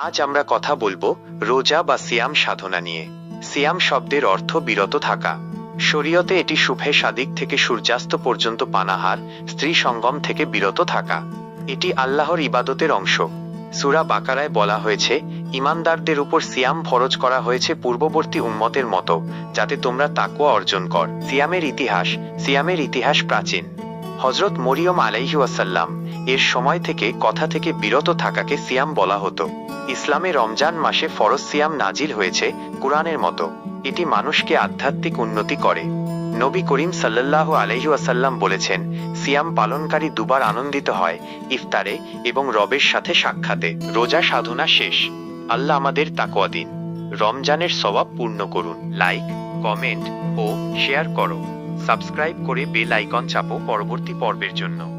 আজ আমরা কথা বলবো রোজা বা সিয়াম সাধনা নিয়ে। সিয়াম শব্দের অর্থ বিরত থাকা। শরীয়তে এটি শুভে সাদিক থেকে সূর্যাস্ত পর্যন্ত পানাহার, স্ত্রী সঙ্গম থেকে বিরত থাকা। এটি আল্লাহর ইবাদতের অংশ। সূরা বাকারায় বলা হয়েছে, ইমানদারদের উপর সিয়াম ফরজ করা হয়েছে পূর্ববর্তী উম্মতের মতো, যাতে তোমরা তাকওয়া অর্জন কর। সিয়ামের ইতিহাস প্রাচীন। হজরত মরিয়ম আলাইহিওয়াসাল্লাম এর সময় থেকে কথা থেকে বিরত থাকাকে সিয়াম বলা হতো। ইসলামে রমজান মাসে ফরজ সিয়াম নাজিল হয়েছে কুরআনের মতো। এটি মানুষকে আধ্যাত্মিক উন্নতি করে। নবী করিম সাল্লাল্লাহু আলাইহি ওয়াসাল্লাম বলেছেন, সিয়াম পালনকারী দুবার আনন্দিত হয়, ইফতারে এবং রবের সাথে সাক্ষাতে। রোজা সাধনা শেষ। আল্লাহ আমাদের তাকওয়া দিন। রমজানের সওয়াব পূর্ণ করুন। লাইক, কমেন্ট ও শেয়ার করো। সাবস্ক্রাইব করে বেল আইকন চাপো পরবর্তী পর্বের জন্য।